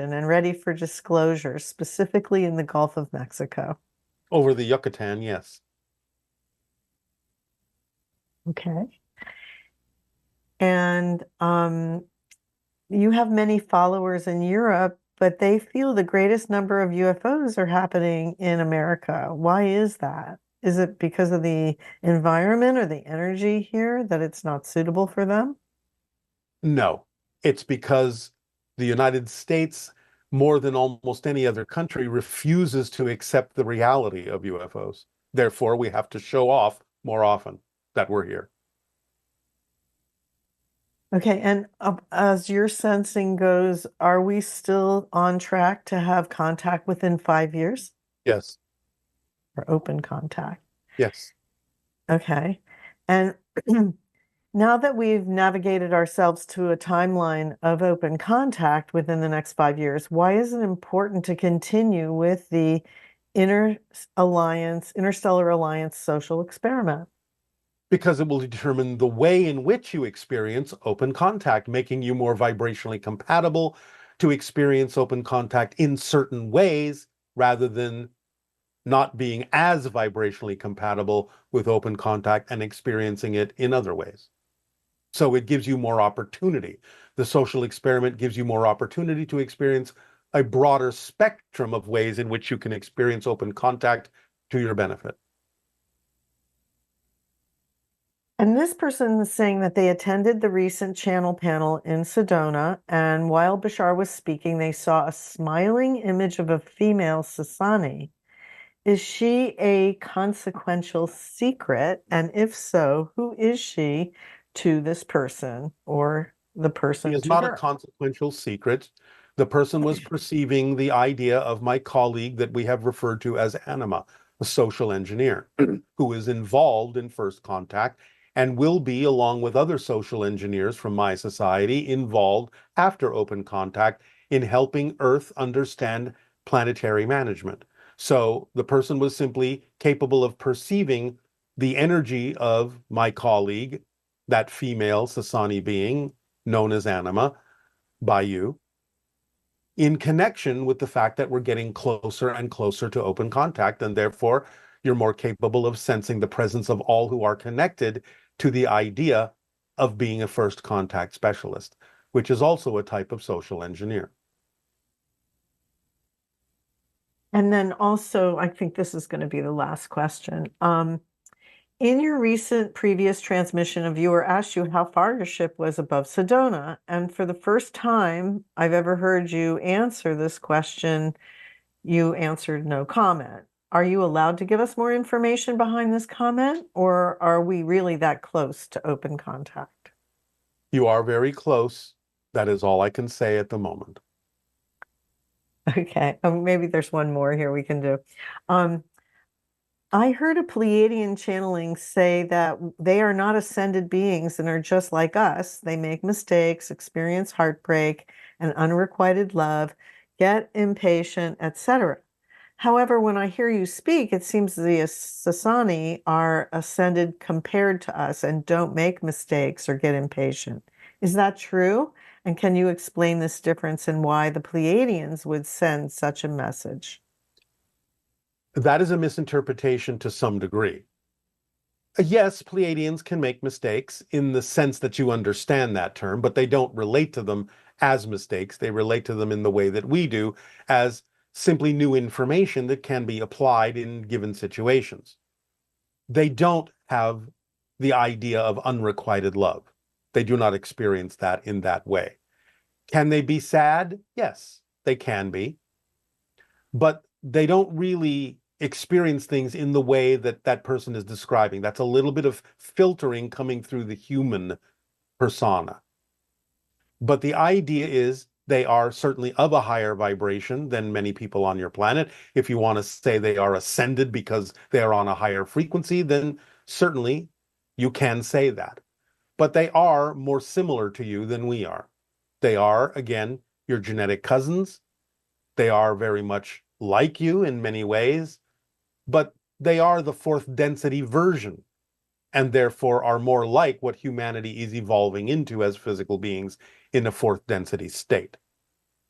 and ready for disclosure, specifically in the Gulf of Mexico. Over the Yucatan, yes. Okay. And you have many followers in Europe, but they feel the greatest number of UFOs are happening in America. Why is that? Is it because of the environment or the energy here that it's not suitable for them? No, it's because the United States, more than almost any other country, refuses to accept the reality of UFOs. Therefore, we have to show off more often that we're here. Okay, and as your sensing goes, are we still on track to have contact within 5 years Yes, or open contact? yes. Okay. And now that we've navigated ourselves to a timeline of open contact within the next 5 years, why is it important to continue with the Interstellar Alliance social experiment? Because it will determine the way in which you experience open contact, making you more vibrationally compatible to experience open contact in certain ways rather than not being as vibrationally compatible with open contact and experiencing it in other ways. So it gives you more opportunity. The social experiment gives you more opportunity to experience a broader spectrum of ways in which you can experience open contact to your benefit. And this person is saying that they attended the recent channel panel in Sedona, and while Bashar was speaking, they saw a smiling image of a female Sasani. Is she a consequential secret? And if so, who is she to this person or the He person is to not a her? consequential secret. The person was perceiving the idea of my colleague that we have referred to as Anima, a social engineer, who is involved in first contact and will be, along with other social engineers from my society, involved after open contact in helping Earth understand planetary management. So the person was simply capable of perceiving the energy of my colleague, that female Sasani being, known as anima by you, in connection with the fact that we're getting closer and closer to open contact, and therefore you're more capable of sensing the presence of all who are connected to the idea of being a first contact specialist, which is also a type of social engineer. And then also, I think this is going to be the last question. In your recent previous transmission, a viewer asked you how far your ship was above Sedona. And for the first time I've ever heard you answer this question, you answered no comment. Are you allowed to give us more information behind this comment, or are we really that close to open contact? You are very close. That is all I can say at the moment. Okay, maybe there's one more here we can do. Um, I heard a Pleiadian channeling say that they are not ascended beings and are just like us. They make mistakes, experience heartbreak and unrequited love, get impatient, etc. However, when I hear you speak, it seems the Sasani are ascended compared to us and don't make mistakes or get impatient. Is that true? And can you explain this difference and why the Pleiadians would send such a message? That is a misinterpretation to some degree. Yes, Pleiadians can make mistakes in the sense that you understand that term, but they don't relate to them as mistakes. They relate to them in the way that we do, as simply new information that can be applied in given situations. They don't have the idea of unrequited love. They do not experience that in that way. Can they be sad? Yes, they can be, but they don't really experience things in the way that that person is describing. That's a little bit of filtering coming through the human persona. But the idea is they are certainly of a higher vibration than many people on your planet. If you want to say they are ascended because they are on a higher frequency, then certainly you can say that. But they are more similar to you than we are. They are, again, your genetic cousins. They are very much like you in many ways, but they are the fourth density version and therefore are more like what humanity is evolving into as physical beings in a fourth density state.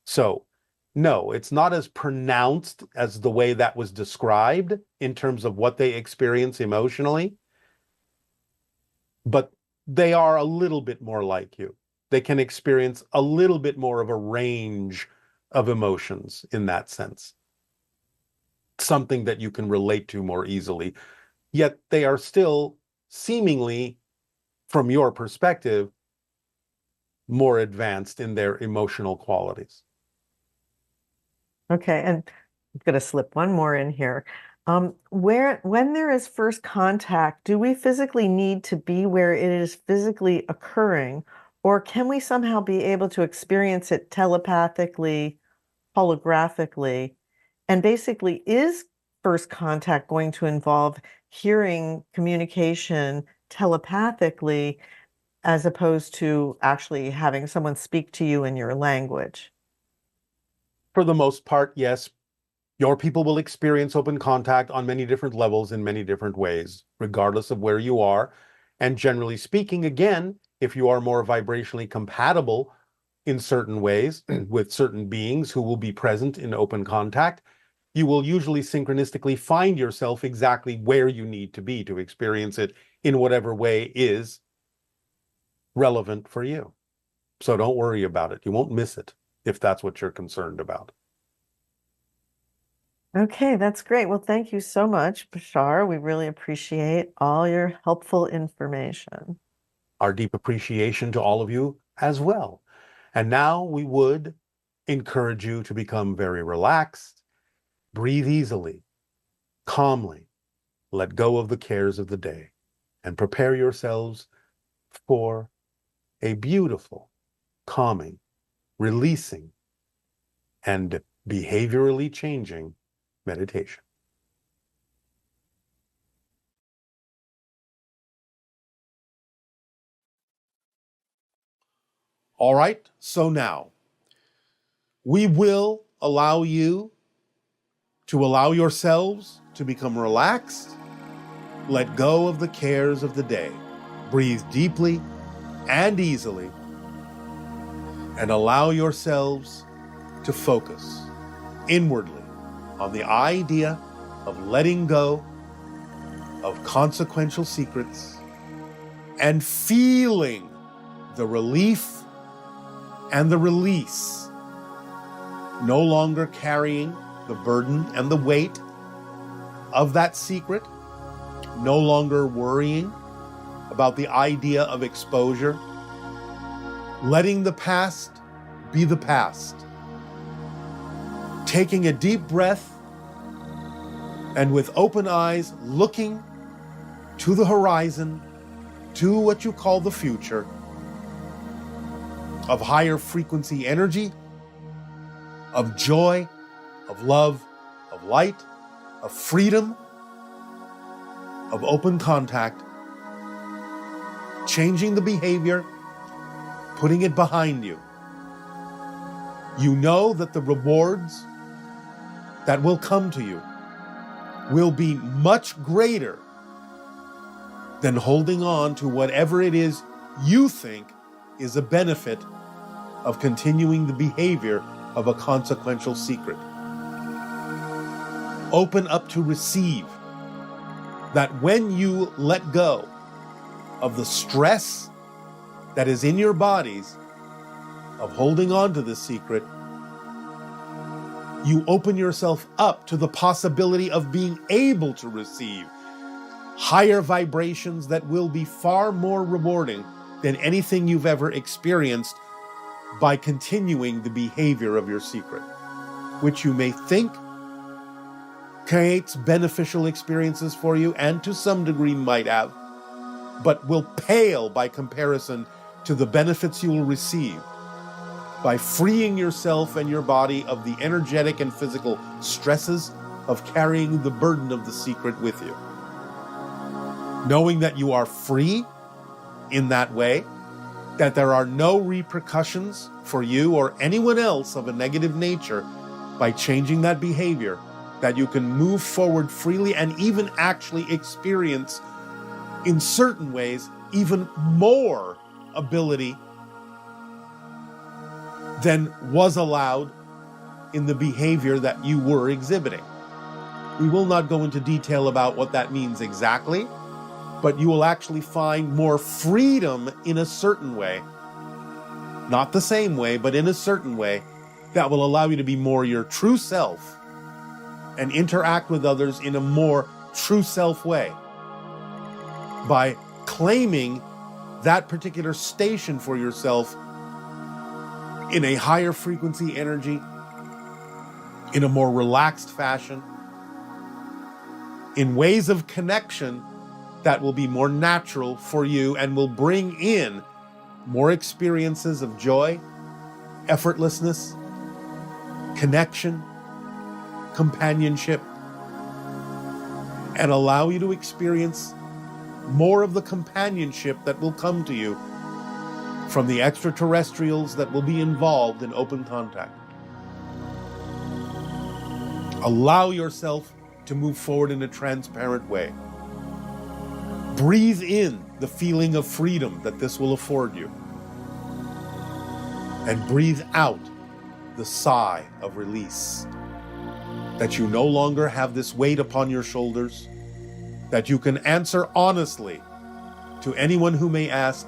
So No, it's not as pronounced as the way that was described in terms of what they experience emotionally, but they are a little bit more like you. They can experience a little bit more of a range of emotions in that sense, something that you can relate to more easily. Yet they are still seemingly, from your perspective, more advanced in their emotional qualities. Okay, and I'm going to slip one more in here. When there is first contact, do we physically need to be where it is physically occurring, or can we somehow be able to experience it telepathically, holographically? And basically, is first contact going to involve hearing communication telepathically as opposed to actually having someone speak to you in your language? For the most part, yes, your people will experience open contact on many different levels in many different ways, regardless of where you are. And generally speaking, again, if you are more vibrationally compatible in certain ways with certain beings who will be present in open contact, you will usually synchronistically find yourself exactly where you need to be to experience it in whatever way is relevant for you. So don't worry about it. You won't miss it if that's what you're concerned about. Okay, that's great. Well, thank you so much, Bashar. We really appreciate all your helpful information. Our deep appreciation to all of you as well. And now we would encourage you to become very relaxed, breathe easily, calmly, let go of the cares of the day, and prepare yourselves for a beautiful, calming, releasing, and behaviorally changing meditation. All right, so now we will allow you to allow yourselves to become relaxed, let go of the cares of the day, breathe deeply and easily, and allow yourselves to focus inwardly on the idea of letting go of consequential secrets and feeling the relief and the release, no longer carrying the burden and the weight of that secret, no longer worrying about the idea of exposure, letting the past be the past, taking a deep breath and with open eyes looking to the horizon, to what you call the future, of higher frequency energy, of joy, of love, of light, of freedom, of open contact, changing the behavior, putting it behind you. You know that the rewards that will come to you will be much greater than holding on to whatever it is you think is a benefit of continuing the behavior of a consequential secret. Open up to receive that when you let go of the stress that is in your bodies of holding on to the secret, you open yourself up to the possibility of being able to receive higher vibrations that will be far more rewarding than anything you've ever experienced by continuing the behavior of your secret, which you may think creates beneficial experiences for you, and to some degree might have, but will pale by comparison to the benefits you will receive by freeing yourself and your body of the energetic and physical stresses of carrying the burden of the secret with you. Knowing that you are free in that way, that there are no repercussions for you or anyone else of a negative nature by changing that behavior, that you can move forward freely and even actually experience, in certain ways, even more ability than was allowed in the behavior that you were exhibiting. We will not go into detail about what that means exactly, but you will actually find more freedom in a certain way, not the same way, but in a certain way that will allow you to be more your true self and interact with others in a more true self way by claiming that particular station for yourself in a higher frequency energy, in a more relaxed fashion, in ways of connection that will be more natural for you and will bring in more experiences of joy, effortlessness, connection, companionship, and allow you to experience more of the companionship that will come to you from the extraterrestrials that will be involved in open contact. Allow yourself to move forward in a transparent way. Breathe in the feeling of freedom that this will afford you. And breathe out the sigh of release. That you no longer have this weight upon your shoulders. That you can answer honestly to anyone who may ask,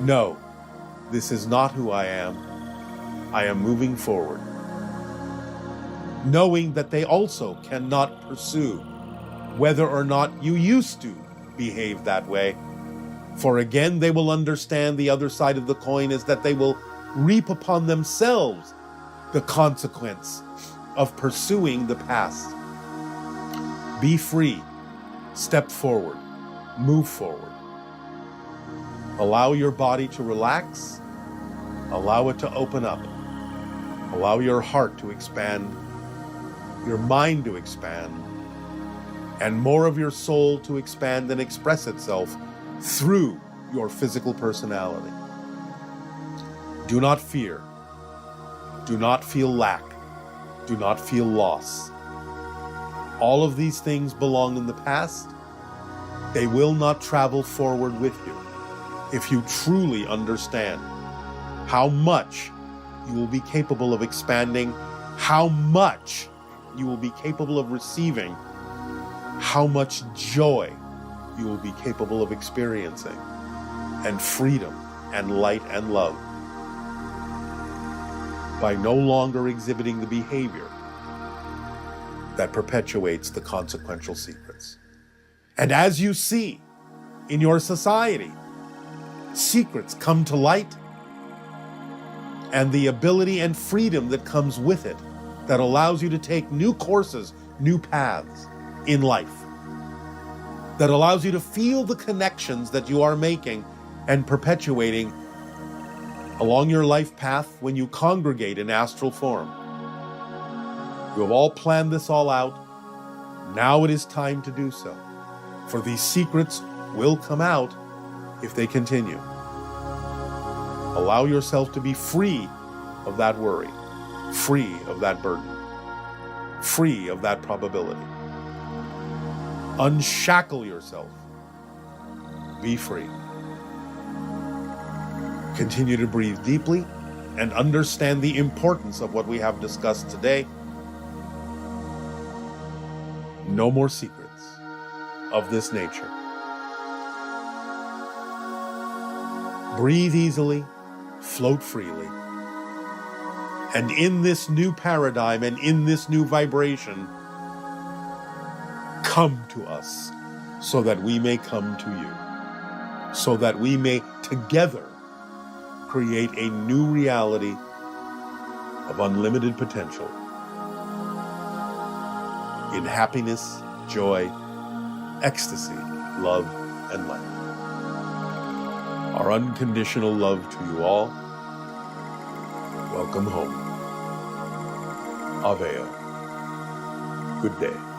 no, this is not who I am. I am moving forward. Knowing that they also cannot pursue whether or not you used to behave that way. For again, they will understand the other side of the coin is that they will reap upon themselves the consequence of pursuing the past. Be free. Step forward. Move forward. Allow your body to relax. Allow it to open up. Allow your heart to expand, your mind to expand, and more of your soul to expand and express itself through your physical personality. Do not fear. Do not feel lack. Do not feel loss. All of these things belong in the past. They will not travel forward with you if you truly understand how much you will be capable of expanding, how much you will be capable of receiving, how much joy you will be capable of experiencing, and freedom and light and love by no longer exhibiting the behavior that perpetuates the consequential secrets. And as you see in your society, secrets come to light, and the ability and freedom that comes with it that allows you to take new courses, new paths in life, that allows you to feel the connections that you are making and perpetuating along your life path when you congregate in astral form. You have all planned this all out. Now it is time to do so, for these secrets will come out if they continue. Allow yourself to be free of that worry, free of that burden, free of that probability. Unshackle yourself. Be free. Continue to breathe deeply and understand the importance of what we have discussed today. No more secrets of this nature. Breathe easily, float freely. And in this new paradigm and in this new vibration, come to us so that we may come to you, so that we may together create a new reality of unlimited potential in happiness, joy, ecstasy, love, and light. Our unconditional love to you all. Welcome home. Aveo. Good day.